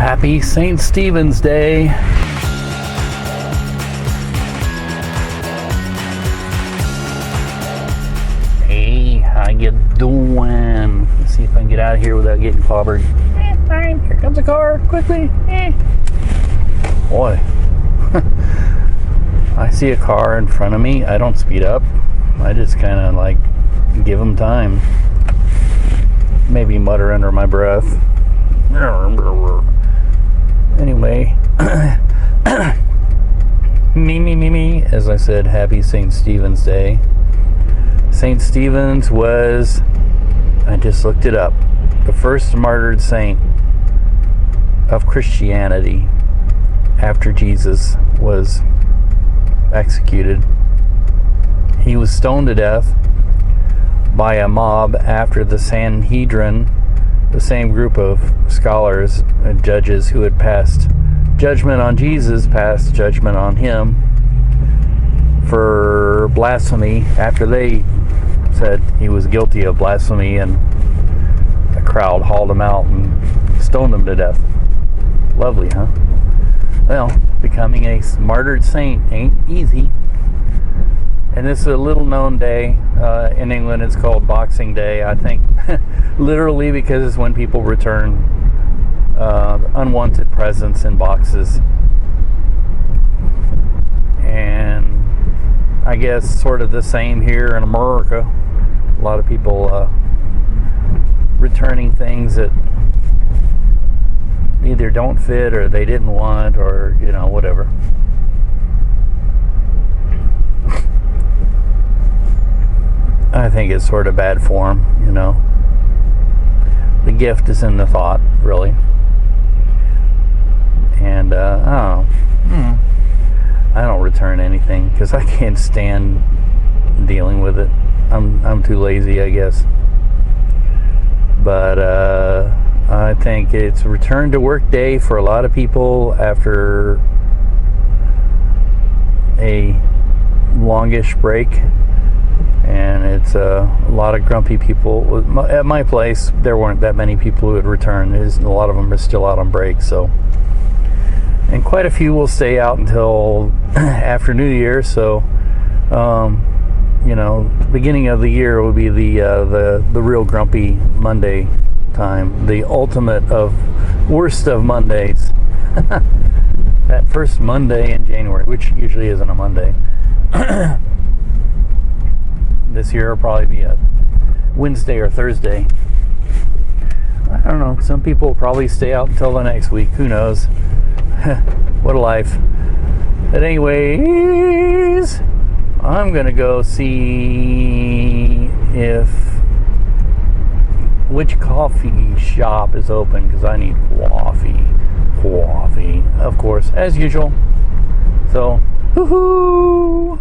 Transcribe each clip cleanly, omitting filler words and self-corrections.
Happy St. Stephen's Day. Hey, how you doing? Let's see if I can get out of here without getting clobbered. Fine. Here comes a car. Quickly. Boy. I see a car in front of me. I don't speed up. I just kind of like give them time. Maybe mutter under my breath. Anyway, me, as I said, happy St. Stephen's Day. St. Stephen's was, I just looked it up, the first martyred saint of Christianity after Jesus was executed. He was stoned to death by a mob after the Sanhedrin, the same group of scholars and judges who had passed judgment on Jesus, passed judgment on him for blasphemy after they said he was guilty of blasphemy, and the crowd hauled him out and stoned him to death. Lovely, huh? Well, becoming a martyred saint ain't easy. And this is a little known day. In England it's called Boxing Day, I think. Literally because it's when people return unwanted presents in boxes. And I guess sort of the same here in America. A lot of people returning things that either don't fit or they didn't want, or whatever. I think it's sort of bad form, The gift is in the thought, really. And I don't return anything because I can't stand dealing with it. I'm too lazy, I guess. But I think it's return to work day for a lot of people after a longish break. And it's a lot of grumpy people. At my place, there weren't that many people who would return. A lot of them are still out on break. So, and quite a few will stay out until after New Year. So, beginning of the year will be the real grumpy Monday time. The ultimate of worst of Mondays. That first Monday in January, which usually isn't a Monday. This year will probably be a Wednesday or Thursday. I don't know. Some people will probably stay out until the next week. Who knows? What a life. But anyways, I'm going to go see which coffee shop is open because I need coffee. Coffee, of course, as usual. So, woohoo!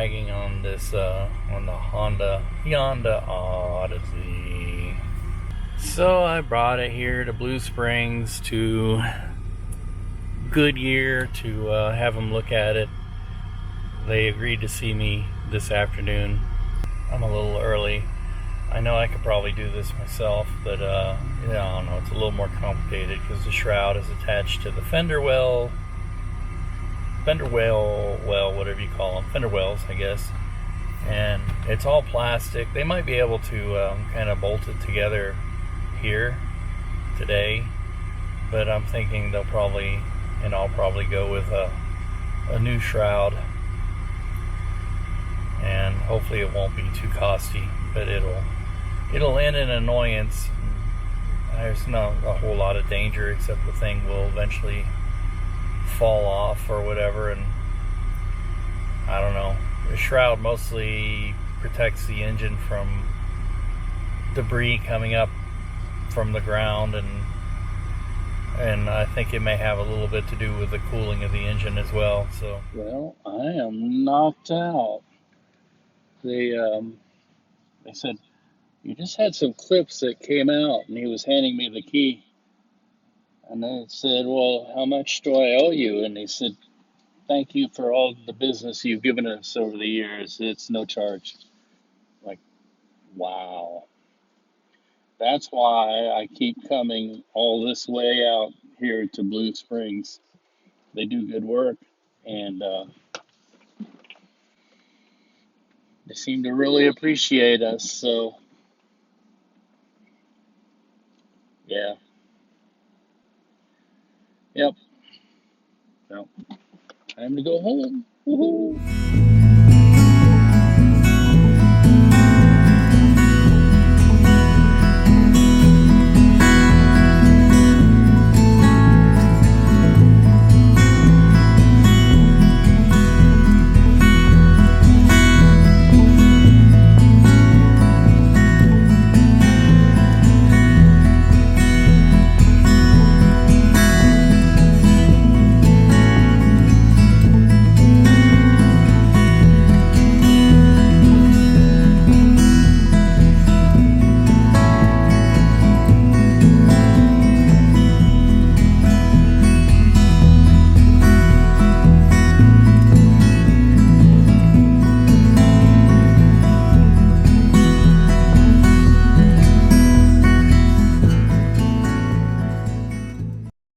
bragging on this on the Honda Odyssey. So I brought it here to Blue Springs to Goodyear to have them look at it. They agreed to see me this afternoon. I'm a little early. I know I could probably do this myself, but I don't know. It's a little more complicated because the shroud is attached to the fender well, whatever you call them, fender wells, I guess. And it's all plastic. They might be able to kind of bolt it together here today, but I'm thinking I'll probably go with a new shroud, and hopefully it won't be too costly, but it'll end in annoyance. There's not a whole lot of danger except the thing will eventually fall off or whatever, and I don't know. The shroud mostly protects the engine from debris coming up from the ground, and I think it may have a little bit to do with the cooling of the engine as well. So, well, I am knocked out. They said, "You just had some clips that came out," and he was handing me the key. And I said, "Well, how much do I owe you?" And he said, "Thank you for all the business you've given us over the years. It's no charge." Like, wow. That's why I keep coming all this way out here to Blue Springs. They do good work, and they seem to really appreciate us. So, yeah. Yep. Well, time to go home. Woohoo!